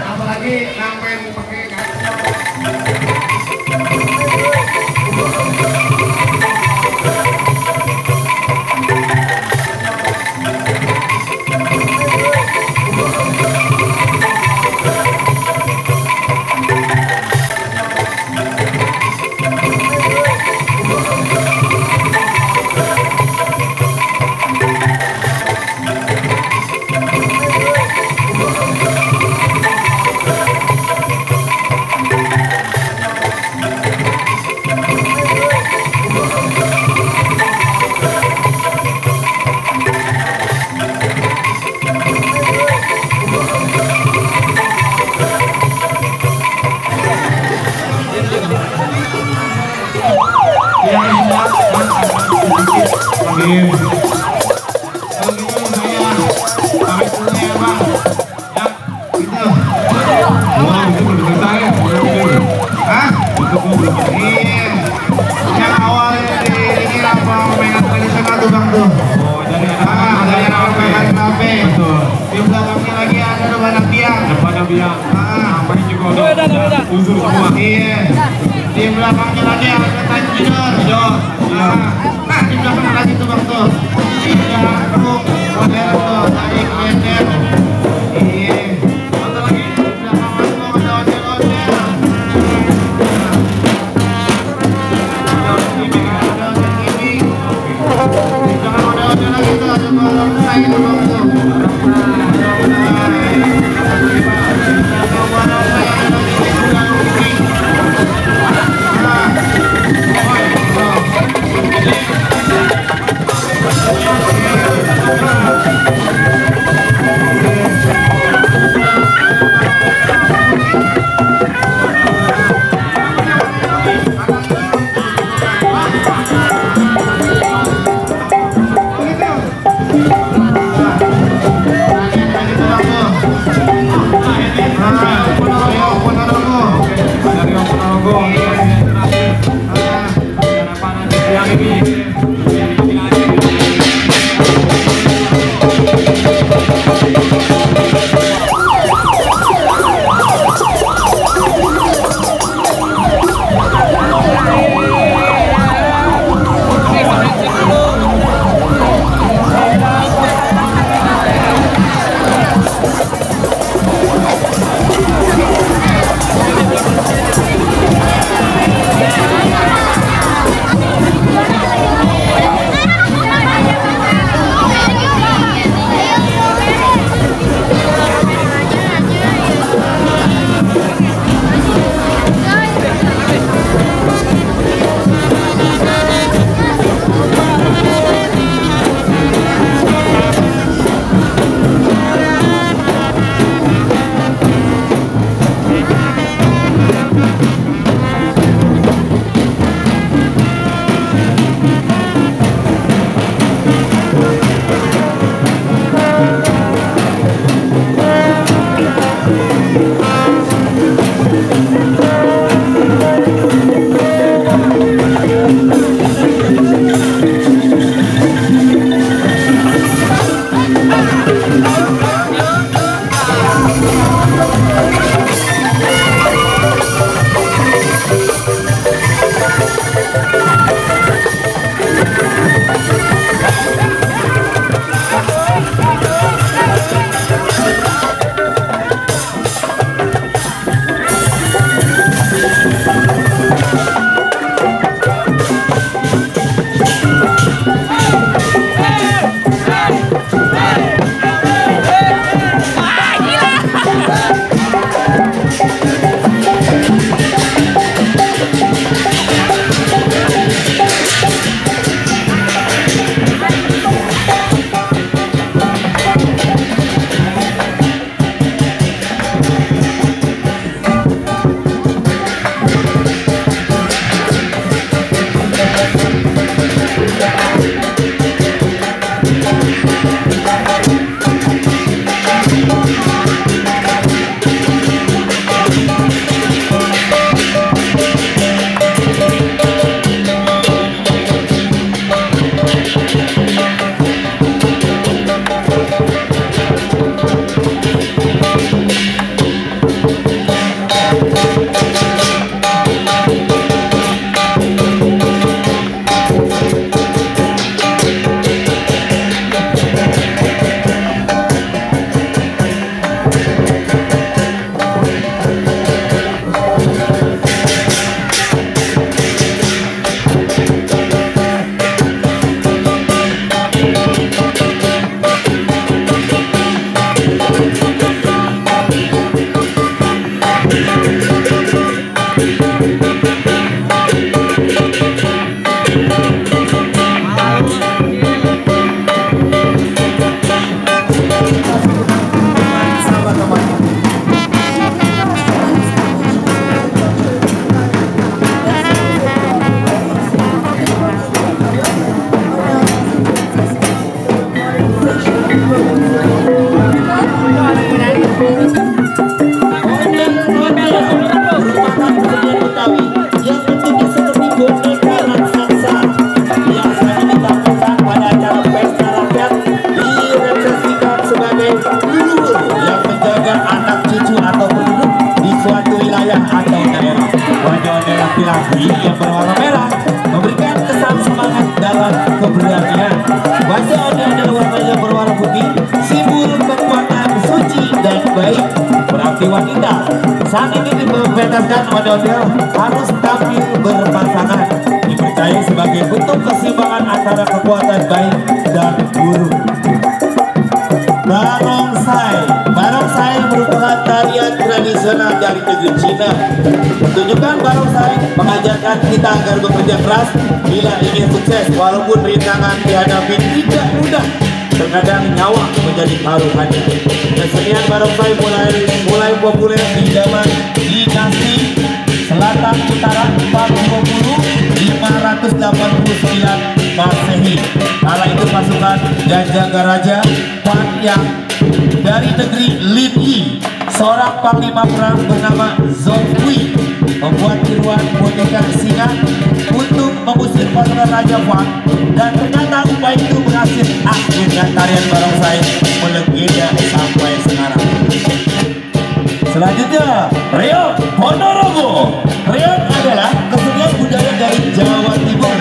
Apalagi ngamen pakai unsur semua. Iya. Di belakangnya lagi ada tanjidor. Nah, di belakang lagi tuh bang tuh. Iya, tuh model tuh naik meter. Iya. Ada lagi di belakang tuh ada ondel-ondel. Di belakang ondel-ondel lagi tuh ada balon saya tuh bang tuh. Saat itu diperbedakan model harus tampil berpasangan, dipercaya sebagai bentuk keseimbangan antara kekuatan baik dan buruk. Barongsai merupakan tarian tradisional dari negeri Cina. Pertunjukan barongsai mengajarkan kita agar bekerja keras bila ingin sukses, walaupun rintangan dihadapi tidak mudah. Terkadang nyawa menjadi taruhannya. Kesenian barongsai mulai populer di zaman dinasti Selatan Utara 589 Masehi. Kala itu pasukan Jajagaraja Panjang dari negeri Lin Yi, seorang panglima perang bernama Zhou Hui, membuat tiruan boneka singa untuk mengusir pasukan Raja Huang, dan ternyata upaya itu berhasil. Akhirnya tarian barongsai melegenda sampai sekarang. Selanjutnya, Reog Ponorogo. Reog adalah kesenian budaya dari Jawa Timur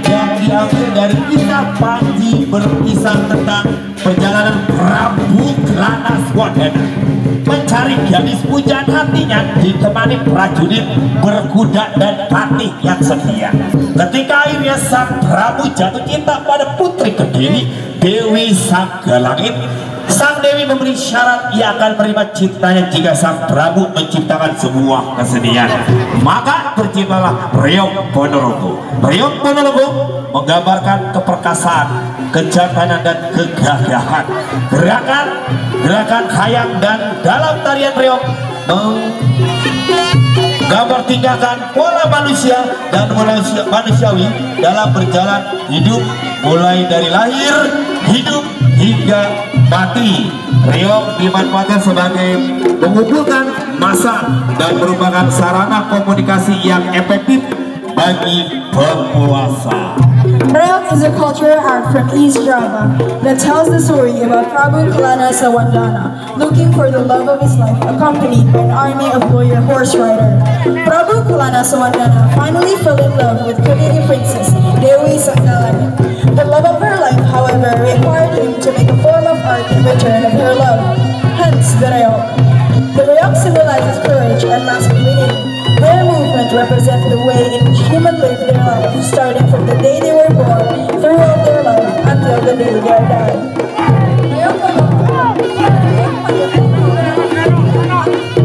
yang diambil dari kisah Panji berkisah tentang perjalanan Prabu Kranas-Wardana mencari gadis pujaan hatinya, ditemani prajurit berkuda dan patih yang setia. Ketika akhirnya sang Prabu jatuh cinta pada putri Kediri, Dewi Saggalangit, sang Dewi memberi syarat ia akan menerima cintanya jika sang Prabu menciptakan sebuah kesenian. Maka terciptalah Reog Ponorogo. Reog Ponorogo menggambarkan keperkasaan, kejantanan dan kegagahan. Gerakan khayang dan dalam tarian reog menggambar tindakan pola manusia dan manusiawi dalam berjalan hidup, mulai dari lahir, hidup hingga mati. Reog dimanfaatkan sebagai mengumpulkan massa dan merupakan sarana komunikasi yang efektif bagi penguasa. Reog is a cultural art from East Java that tells the story about Prabu Kalana-Sawardana looking for the love of his life, accompanied by an army of warrior horse riders. Prabu Kalana-Sawardana finally fell in love with Kediri princess Dewi Saggalangit. The love of her life, however, required him to make a form of art in return of her love, hence the Reog. The Reog symbolizes courage and masculinity. Their movement represents the way in which humans live their life, starting from the day they were born, throughout their life, until the day they are died.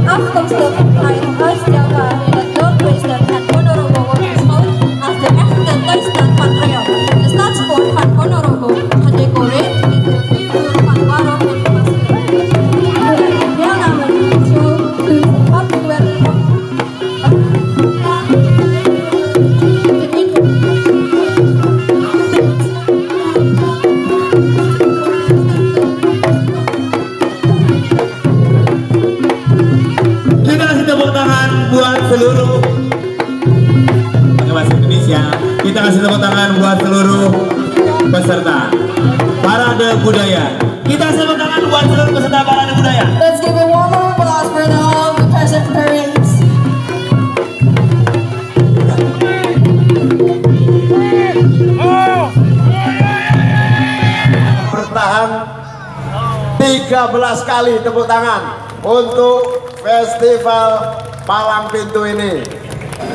Afkomst uit Java in het noordwesten van Ponorogo wordt beschouwd als de echte thuisstad van Reog. De stadspoort van Ponorogo, gedecoreerd met de figuur van Barok en Masken. Deelnamen zo popular. Seluruh pakai bahasa Indonesia, kita kasih tepuk tangan buat seluruh peserta parade budaya. Kita kasih tepuk tangan buat seluruh peserta parade budaya. Let's give a warm applause for all the present parades. Bertahan 13 kali tepuk tangan untuk festival Palang Pintu ini.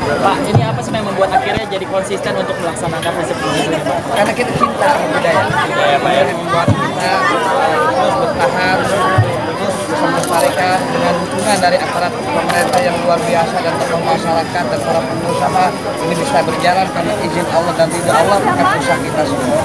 Pak, ini apa sih yang membuat akhirnya jadi konsisten untuk melaksanakan festival ini, Pak? Karena kita cinta budaya Pak, yang membuat kita terus bertahan, terus melestarikan dengan dukungan dari aparat pemerintah yang luar biasa dan tokoh masyarakat dan para pengusaha. Ini bisa berjalan karena izin Allah dan ridha Allah, maka usaha kita semua.